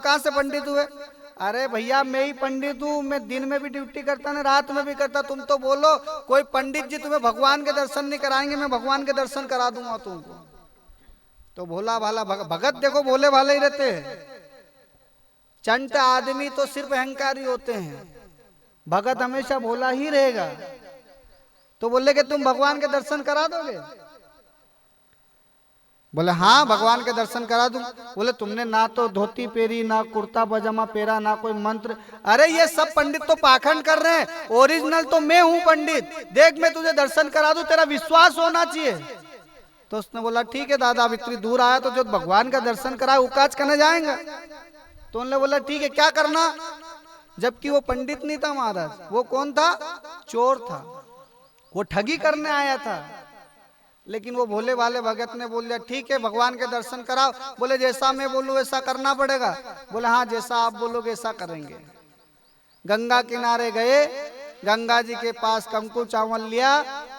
कहाँ से पंडित हुए? अरे भैया मैं ही पंडित हूँ, मैं दिन में भी ड्यूटी करता ना रात में भी करता। तुम तो बोलो कोई पंडित जी तुम्हें भगवान के दर्शन नहीं कराएंगे, मैं भगवान के दर्शन करा दूंगा तुमको। तो भोला भाला भगत देखो भोले भाले ही रहते हैं। चंट आदमी तो सिर्फ अहंकारी होते हैं, भगत हमेशा भोला ही रहेगा। तो बोले कि तुम भगवान के दर्शन करा दोगे? बोले हाँ भगवान के दर्शन करा दूं। बोले तुमने ना तो धोती पहरी, ना कुर्ता पजामा पहरा, ना कोई मंत्र। अरे ये सब पंडित तो पाखंड कर रहे हैं, ओरिजिनल तो मैं हूं पंडित। देख मैं तुझे दर्शन करा दूं, तेरा विश्वास होना चाहिए। तो उसने बोला ठीक है दादा, अब इतनी दूर आया तो जो भगवान का दर्शन करा उकाज करने जाएंगे। तो उन्होंने बोला ठीक है क्या करना। जबकि वो पंडित नहीं था महाराज, वो कौन था? चोर था, वो ठगी करने आया था। लेकिन वो भोले वाले भगत ने बोल दिया ठीक है भगवान के दर्शन कराओ। बोले जैसा मैं बोलूं वैसा करना पड़ेगा। बोले हाँ जैसा आप बोलोगे ऐसा करेंगे। गंगा किनारे गए, गंगा जी के पास कंकु चावल लिया,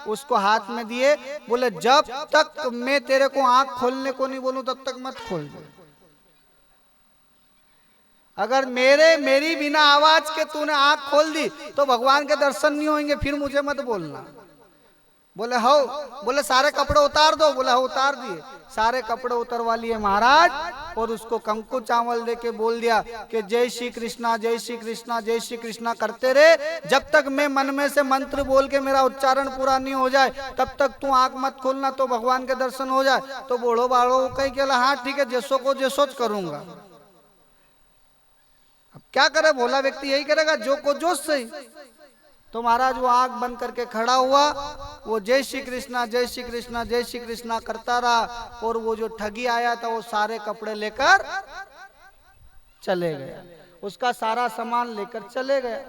उसको हाथ में दिए। बोले जब तक मैं तेरे को आंख खोलने को नहीं बोलूं तब तक मत खोल दो। अगर मेरी बिना आवाज के तूने आंख खोल दी तो भगवान के दर्शन नहीं होंगे, फिर मुझे मत बोलना। बोले हो। बोले सारे कपड़े उतार दो। बोले हो उतार दिए। सारे कपड़े उतरवा लिए महाराज, और उसको कंकु चावल दे के बोल दिया कि जय श्री कृष्णा जय श्री कृष्णा जय श्री कृष्णा करते रहे। जब तक मैं मन में से मंत्र बोल के मेरा उच्चारण पूरा नहीं हो जाए तब तक तू आंख मत खोलना, तो भगवान के दर्शन हो जाए। तो बूढ़ो बाड़ो कहीं कहला हाँ ठीक है जैसो को जैसो करूंगा। अब क्या करे, भोला व्यक्ति यही करेगा जो को जो सही। तो महाराज वो आंख बंद करके खड़ा हुआ, वो जय श्री कृष्णा जय श्री कृष्णा जय श्री कृष्णा करता रहा। और वो जो ठगी आया था वो सारे कपड़े लेकर चले गया, उसका सारा सामान लेकर चले गया।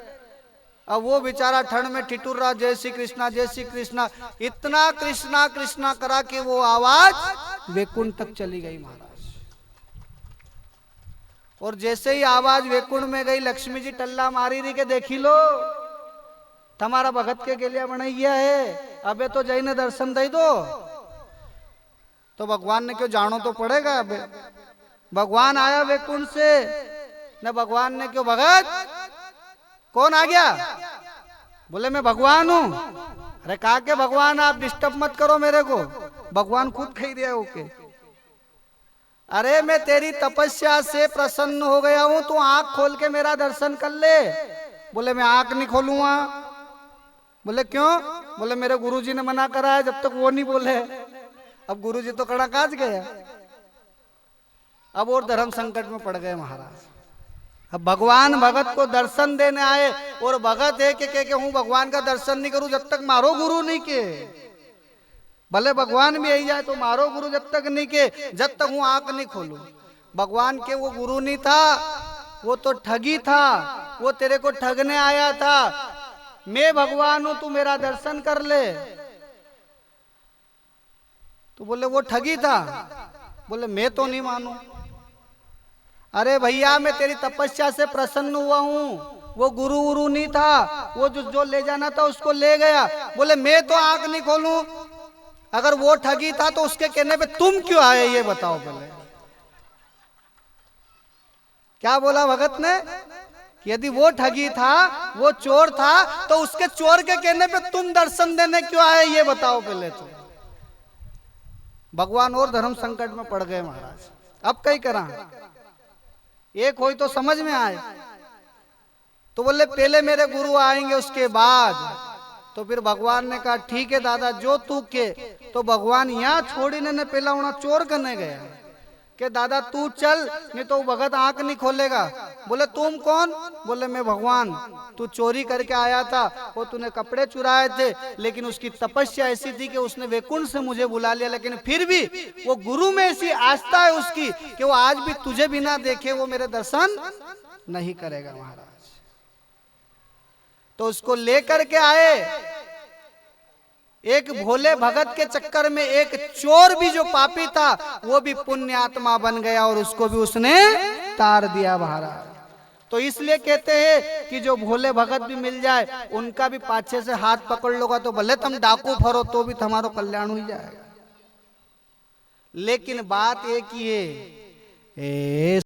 अब वो बेचारा ठंड में ठिठुर रहा, जय श्री कृष्णा जय श्री कृष्णा। इतना कृष्णा कृष्णा करा कि वो आवाज वैकुंठ तक चली गई महाराज। और जैसे ही आवाज वैकुंठ में गई, लक्ष्मी जी टल्ला मारी रही के देखी लो तुम्हारा भगत के लिए बनैया है, अबे तो जय ने दर्शन दे दो। तो भगवान ने क्यों जानो तो पड़ेगा। अबे भगवान आया वैकुंठ से न, भगवान ने क्यों भगत कौन आ गया? बोले मैं भगवान हूं। अरे कहा के भगवान, आप डिस्टर्ब मत करो मेरे को, भगवान खुद कह दिया ओके। अरे मैं तेरी तपस्या से प्रसन्न हो गया हूं, तू आंख खोल के मेरा दर्शन कर ले। बोले मैं आंख नहीं खोलूंगा। बोले क्यों? बोले मेरे गुरुजी ने मना करा है, जब तक वो नहीं बोले। अब गुरुजी तो कड़ा काज गया, अब और धर्म संकट में पड़ गए महाराज। अब भगवान भगत को दर्शन देने आए, और भगत है कि हूं भगवान का दर्शन नहीं करूं जब तक मारो गुरु नहीं के। भले भगवान भी यही जाए तो मारो गुरु जब तक नहीं के, जब तक हूं आंख नहीं खोलूं। भगवान के वो गुरु नहीं था, वो तो ठगी था, वो तेरे को ठगने आया था। मैं भगवान हूं, तू मेरा दर्शन कर ले। तो बोले वो ठगी था। बोले मैं तो नहीं मानू। अरे भैया मैं तेरी तपस्या से प्रसन्न हुआ हूं, वो गुरु गुरु नहीं था, वो जो ले जाना था उसको ले गया। बोले मैं तो आंख नहीं खोलूं। अगर वो ठगी था तो उसके कहने पे तुम क्यों आए ये बताओ पहले। क्या बोला भगत ने? यदि वो ठगी था, वो चोर था, तो उसके चोर के कहने पे तुम दर्शन देने क्यों आए ये बताओ पहले। तो भगवान और धर्म संकट में पड़ गए महाराज। अब कई करा, एक होई तो समझ में आए। तो बोले पहले मेरे गुरु आएंगे उसके बाद। तो फिर भगवान ने कहा ठीक है दादा जो तू के। तो भगवान यहाँ छोड़ी ने पहला उना चोर करने गया कि दादा तू चल, नहीं तो भगत आंख नहीं खोलेगा। बोले तुम कौन? बोले मैं भगवान। तू चोरी करके आया था, वो तूने कपड़े चुराए थे, लेकिन उसकी तपस्या ऐसी थी कि उसने वैकुंठ से मुझे बुला लिया। लेकिन फिर भी वो गुरु में ऐसी आस्था है उसकी कि वो आज भी तुझे बिना देखे वो मेरे दर्शन नहीं करेगा महाराज। तो उसको लेकर के आए। एक भोले भगत के चक्कर में एक चोर भी जो पापी था वो भी पुण्य आत्मा बन गया, और उसको भी उसने तार दिया महाराज। तो इसलिए कहते हैं कि जो भोले भगत भी मिल जाए उनका भी पाछे से हाथ पकड़ लोगा तो भले तुम डाकू फरो तो भी तुम्हारा कल्याण हो जाएगा। लेकिन बात एक ही है,